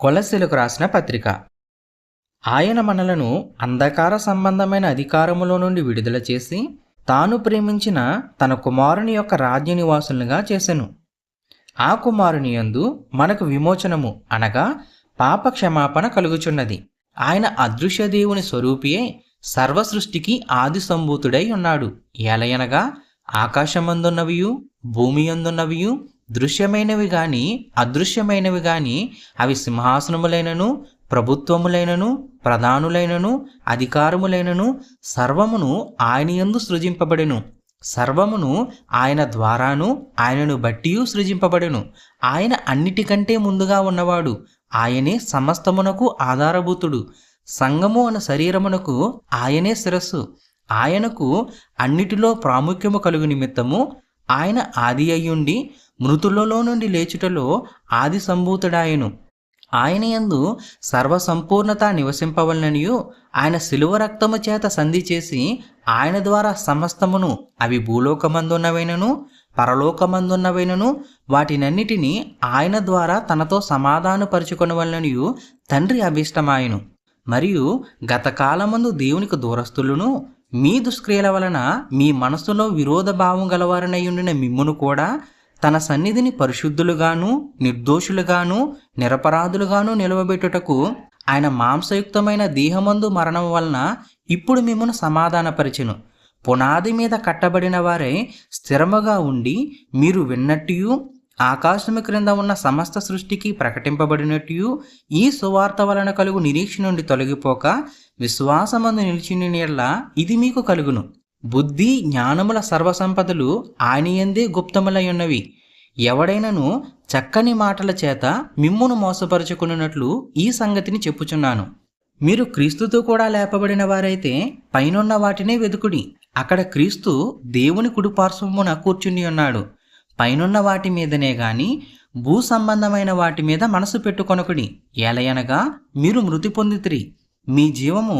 కొలస్సీలకు రాసిన పత్రిక. ఆయన మనలను అంధకార సంబంధమైన అధికారములో నుండి విడుదల చేసి తాను ప్రేమించిన తన కుమారుని యొక్క రాజ్య నివాసులుగా చేసెను. ఆ కుమారుని యందు మనకు విమోచనము అనగా పాప క్షమాపణ కలుగుచున్నది. ఆయన అదృశ్య దేవుని స్వరూపియే సర్వ సృష్టికి ఆది సంభూతుడై ఉన్నాడు. ఏలయనగా ఆకాశమందున్నవియు భూమి యందున్నవియు దృశ్యమైనవి గాని అదృశ్యమైనవి గాని అవి సింహాసనములైనను ప్రభుత్వములైనను ప్రధానులైనను అధికారములైనను సర్వమును ఆయన యందు సృజింపబడెను. సర్వమును ఆయన ద్వారాను ఆయనను బట్టియు సృజింపబడెను. ఆయన అన్నిటికంటే ముందుగా ఉన్నవాడు. ఆయనే సమస్తమునకు ఆధారభూతుడు. సంఘము అను శరీరమునకు ఆయనే శిరస్సు. ఆయనకు అన్నిటిలో ప్రాముఖ్యము కలుగు నిమిత్తము ఆయన ఆది అయ్యుండి మృతులలో నుండి లేచుటలో ఆది సంభూతుడాయను. ఆయన యందు సర్వసంపూర్ణత నివసింపవలననియు ఆయన శిలువ రక్తము చేత సంధి చేసి ఆయన ద్వారా సమస్తమును, అవి భూలోకమందున్నవైనను పరలోకమందున్నవైనను వాటినన్నిటినీ ఆయన ద్వారా తనతో సమాధానపరుచుకొనవలననియు తండ్రి అభిష్టమాయను. మరియు గతకాలమందు దేవునికి దూరస్తులను మీ దుష్క్రియల వలన మీ మనస్సులో విరోధ భావం గలవారనయ్యుండిన మిమ్మును కూడా తన సన్నిధిని పరిశుద్ధులుగాను నిర్దోషులుగాను నిరపరాధులుగాను నిలవబెట్టుటకు ఆయన మాంసయుక్తమైన దేహమందు మరణం వలన ఇప్పుడు మిమ్మును సమాధానపరిచెను. పునాది మీద కట్టబడిన వారై స్థిరముగా ఉండి మీరు విన్నట్టు ఆకాశము క్రింద ఉన్న సమస్త సృష్టికి ప్రకటింపబడినట్టు ఈ సువార్త వలన కలుగు నిరీక్ష నుండి తొలగిపోక విశ్వాసమందు నిలిచిన యెడల ఇది మీకు కలుగును. బుద్ధి జ్ఞానముల సర్వసంపదలు ఆయన యందే గుప్తములై ఉన్నవి. ఎవడైనను చక్కని మాటల చేత మిమ్మును మోసపరుచుకున్నట్లు ఈ సంగతిని చెప్పుచున్నాను. మీరు క్రీస్తుతో కూడా లేపబడిన వారైతే పైనున్న వాటినే వెదుకుడి. అక్కడ క్రీస్తు దేవుని కుడిపార్శ్వమున కూర్చుని ఉన్నాడు. పైనున్న వాటి మీదనే గాని భూ సంబంధమైన వాటి మీద మనసు పెట్టుకొనకుడి. ఏలయనగా మీరు మృతి పొందితిరి, మీ జీవము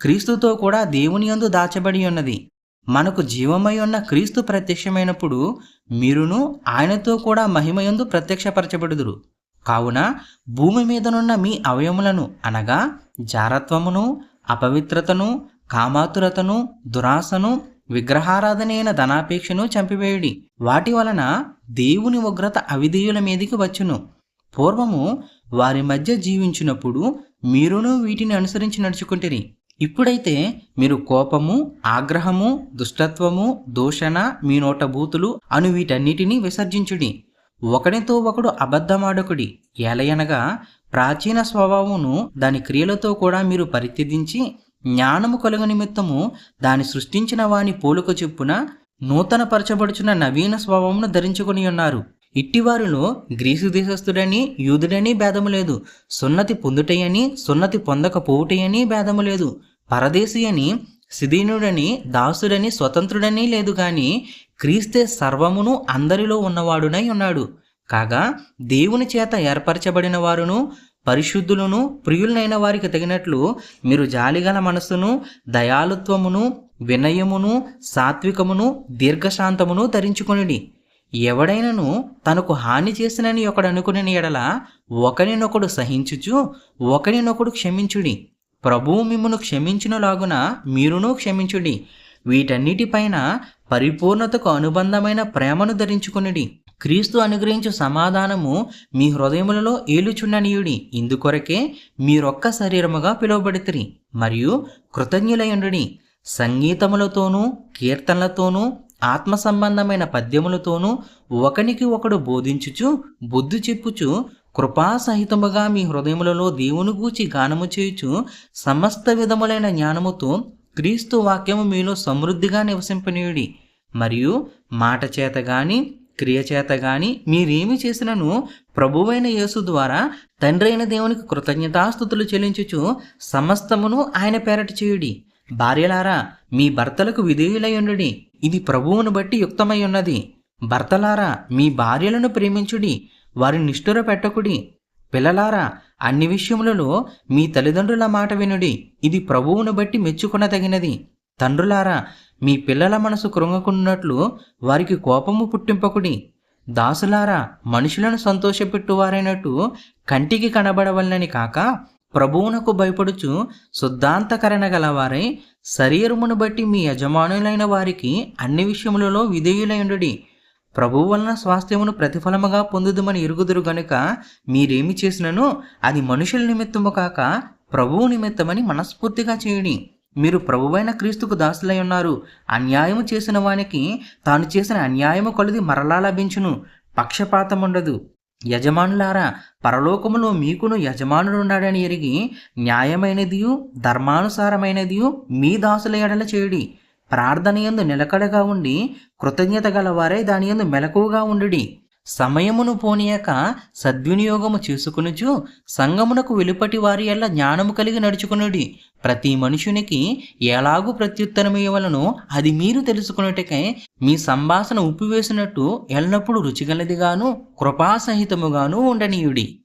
క్రీస్తుతో కూడా దేవుని యందు దాచబడి ఉన్నది. మనకు జీవమై ఉన్న క్రీస్తు ప్రత్యక్షమైనప్పుడు మీరును ఆయనతో కూడా మహిమయందు ప్రత్యక్షపరచబడుదురు. కావున భూమి మీదనున్న మీ అవయములను అనగా జారత్వమును అపవిత్రతను కామాతురతను దురాశను విగ్రహారాధనైన ధనాపేక్షను చంపివేయుడి. వాటి వలన దేవుని ఉగ్రత అవిధేయుల మీదికి వచ్చును. పూర్వము వారి మధ్య జీవించినప్పుడు మీరును వీటిని అనుసరించి నడుచుకుంటిరి. ఇప్పుడైతే మీరు కోపము ఆగ్రహము దుష్టత్వము దూషణ మీ నోట బూతులు అను వీటన్నిటినీ విసర్జించుడి. ఒకనితో ఒకడు అబద్ధమాడకుడి. ఏలయనగా ప్రాచీన స్వభావమును దాని క్రియలతో కూడా మీరు పరిత్యజించి జ్ఞానము కలుగు నిమిత్తము దాని సృష్టించిన వాని పోలుక చొప్పున నూతన పరచబడుచున్న నవీన స్వభావమును ధరించుకొని ఉన్నారు. ఇట్టివారిలో గ్రీసు దేశస్థుడని యూదుడని భేదము లేదు, సున్నతి పొందుటయని సున్నతి పొందకపోవుటయని భేదము లేదు, పరదేశి అని సిదీనుడని దాసుడని స్వతంత్రుడని లేదు గాని క్రీస్తే సర్వమును అందరిలో ఉన్నవాడునై ఉన్నాడు. కాగా దేవుని చేత ఏర్పరచబడిన వారును పరిశుద్ధులను ప్రియులైన వారికి తగినట్లు మీరు జాలిగల మనస్సును దయాలుత్వమును వినయమును సాత్వికమును దీర్ఘశాంతమును ధరించుకొనిడి. ఎవడైనను తనకు హాని చేసినని ఒకడు అనుకుని ఎడల ఒకరినొకడు సహించుచు ఒకరినొకడు క్షమించుడి. ప్రభువు మిమ్మును క్షమించునులాగున మీరును క్షమించుడి. వీటన్నిటిపైన పరిపూర్ణతకు అనుబంధమైన ప్రేమను ధరించుకొనిడి. క్రీస్తు అనుగ్రహించు సమాధానము మీ హృదయములలో ఏలుచుండనీయుడి. ఇందుకొరకే మీరొక్క శరీరముగా పిలువబడితిరి. మరియు కృతజ్ఞులయుండుడి. సంగీతములతోనూ కీర్తనలతోనూ ఆత్మ సంబంధమైన పద్యములతోనూ ఒకనికి ఒకడు బోధించుచు బుద్ధి చెప్పుచు కృపాసహితముగా మీ హృదయములలో దేవుని గూర్చి గానము చేయుచు సమస్త విధములైన జ్ఞానముతో క్రీస్తు వాక్యము మీలో సమృద్ధిగా నివసింపనీయుడి. మరియు మాట చేత గాని క్రియ చేత గాని మీరేమి చేసినను ప్రభువైన యేసు ద్వారా తండ్రి అయిన దేవునికి కృతజ్ఞతాస్తుతులు చెల్లించుచు సమస్తమును ఆయన పేరట చేయుడి. భార్యలారా మీ భర్తలకు విధేయులయుండుడి, ఇది ప్రభువును బట్టి యుక్తమై ఉన్నది. భర్తలారా మీ భార్యలను ప్రేమించుడి, వారిని నిష్ఠుర పెట్టకుడి. పిల్లలారా అన్ని విషయములలో మీ తల్లిదండ్రుల మాట వినుడి, ఇది ప్రభువును బట్టి మెచ్చుకొనదగినది. తండ్రులారా మీ పిల్లల మనసు కృంగకున్నట్లు వారికి కోపము పుట్టింపకుడి. దాసులారా మనుషులను సంతోషపెట్టువారైనట్టు కంటికి కనబడవలనని కాక ప్రభువునకు భయపడుచు శుద్ధాంతకరణ గలవారై శరీరమును బట్టి మీ యజమానులైన వారికి అన్ని విషయములలో విధేయులైండుడి. ప్రభువు వలన స్వాస్థ్యమును ప్రతిఫలముగా పొందుదుమని ఎరుగుదురు గనుక మీరేమి చేసినను అది మనుషుల నిమిత్తము కాక ప్రభువు నిమిత్తమని మనస్ఫూర్తిగా చేయుడి. మీరు ప్రభువైన క్రీస్తుకు దాసులై ఉన్నారు. అన్యాయము చేసిన వానికి తాను చేసిన అన్యాయము కొలది మరలా లభించును. పక్షపాతముండదు. యజమానులారా, పరలోకములో మీకును యజమానుడున్నాడని ఎరిగి న్యాయమైనదియు ధర్మానుసారమైనదియు మీ దాసుల ఎడల చేయుడి. ప్రార్థనయందు నిలకడగా ఉండి కృతజ్ఞత గలవారై దానియందు మెలకువగా ఉండుడి. సమయమును పోనీయక సద్వినియోగము చేసుకునుచు సంగమునకు వెలుపటి వారి ఎల్ల జ్ఞానము కలిగి నడుచుకునుడి. ప్రతి మనుషునికి ఎలాగూ ప్రత్యుత్తరమియ్యవలనో అది మీరు తెలుసుకున్నట్టుకై మీ సంభాషణ ఉప్పివేసినట్టు ఎల్లప్పుడూ రుచిగలదిగాను కృపాసహితముగాను ఉండనీయుడి.